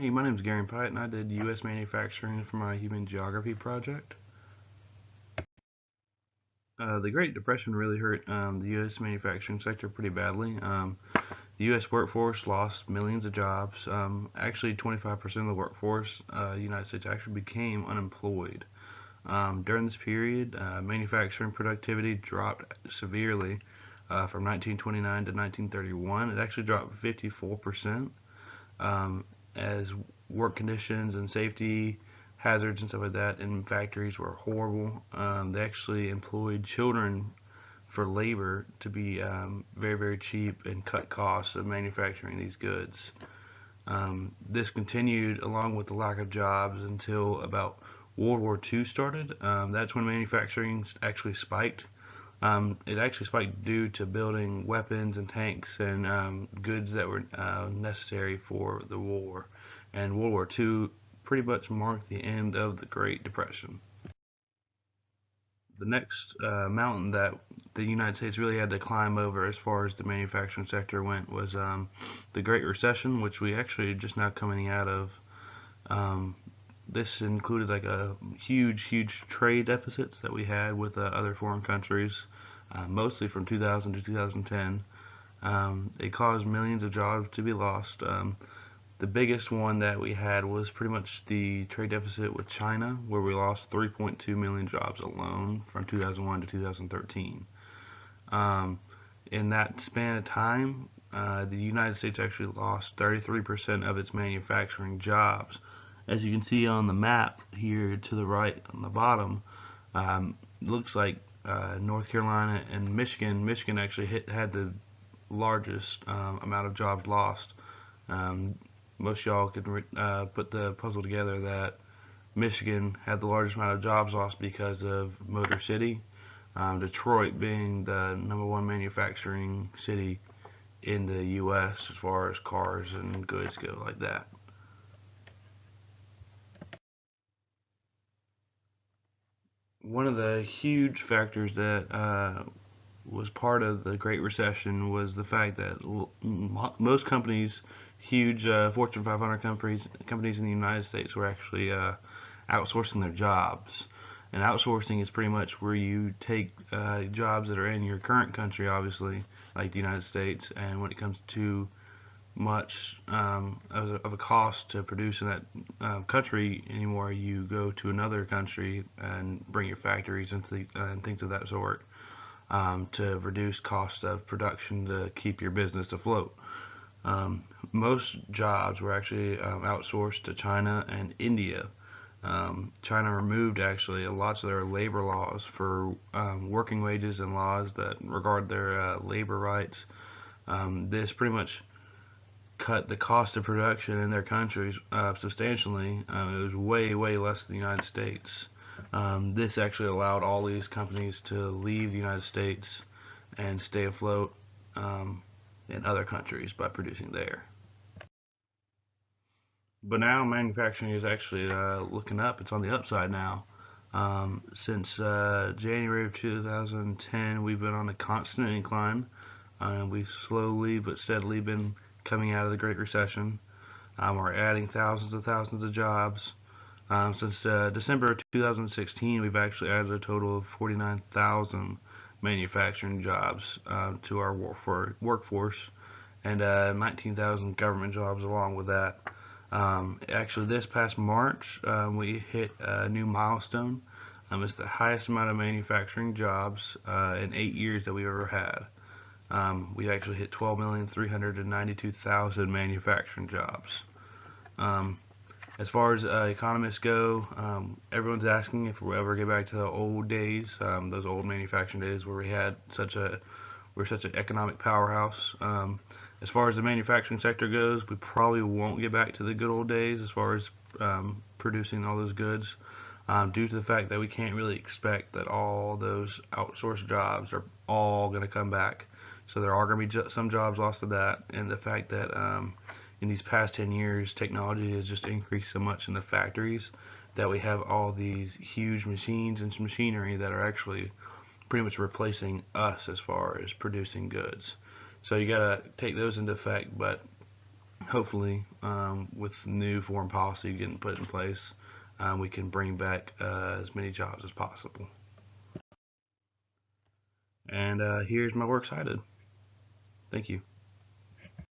Hey, my name's Garion Piatt, and I did U.S. manufacturing for my human geography project. The Great Depression really hurt the U.S. manufacturing sector pretty badly. The U.S. workforce lost millions of jobs. Actually, 25% of the workforce in the United States actually became unemployed. During this period, manufacturing productivity dropped severely from 1929 to 1931. It actually dropped 54%. Um, as work conditions and safety hazards and stuff like that in factories were horrible. They actually employed children for labor to be very, very cheap and cut costs of manufacturing these goods. This continued along with the lack of jobs until about World War II started. That's when manufacturing actually spiked. It actually spiked due to building weapons and tanks and goods that were necessary for the war. And World War II pretty much marked the end of the Great Depression. The next mountain that the United States really had to climb over as far as the manufacturing sector went was the Great Recession, which we actually are just now coming out of. Um, this included like a huge trade deficits that we had with other foreign countries, mostly from 2000 to 2010. It caused millions of jobs to be lost. The biggest one that we had was pretty much the trade deficit with China, where we lost 3.2 million jobs alone from 2001 to 2013. Um, in that span of time, the United States actually lost 33% of its manufacturing jobs. As you can see on the map here to the right on the bottom, it looks like North Carolina and Michigan. Michigan actually had the largest amount of jobs lost. Um, Most y'all could put the puzzle together that Michigan had the largest amount of jobs lost because of Motor City, Detroit being the #1 manufacturing city in the U.S. as far as cars and goods go like that. One of the huge factors that was part of the Great Recession was the fact that most companies, huge Fortune 500 companies in the United States, were actually outsourcing their jobs. And outsourcing is pretty much where you take jobs that are in your current country, obviously, like the United States, and when it comes to much of a cost to produce in that country anymore, you go to another country and bring your factories and things of that sort to reduce cost of production to keep your business afloat. Most jobs were actually outsourced to China and India. China removed actually a lot of their labor laws for working wages and laws that regard their labor rights. This pretty much cut the cost of production in their countries substantially. It was way less than the United States. This actually allowed all these companies to leave the United States and stay afloat in other countries by producing there. But now manufacturing is actually looking up. It's on the upside now. Since January of 2010, we've been on a constant incline. We've slowly but steadily been coming out of the Great Recession. We're adding thousands of jobs. Since December of 2016, we've actually added a total of 49,000 manufacturing jobs to our workforce and 19,000 government jobs along with that. Actually, this past March, we hit a new milestone. It's the highest amount of manufacturing jobs in 8 years that we've ever had. We actually hit 12,392,000 manufacturing jobs. Um, as far as economists go, everyone's asking if we'll ever get back to the old days, those old manufacturing days where we're such an economic powerhouse. As far as the manufacturing sector goes, we probably won't get back to the good old days as far as producing all those goods, due to the fact that we can't really expect that all those outsourced jobs are all going to come back. So there are going to be some jobs lost to that, and the fact that in these past 10 years, technology has just increased so much in the factories that we have all these huge machines and machinery that are actually pretty much replacing us as far as producing goods. So you gotta take those into effect. But hopefully, with new foreign policy getting put in place, we can bring back as many jobs as possible. And here's my works cited. Thank you.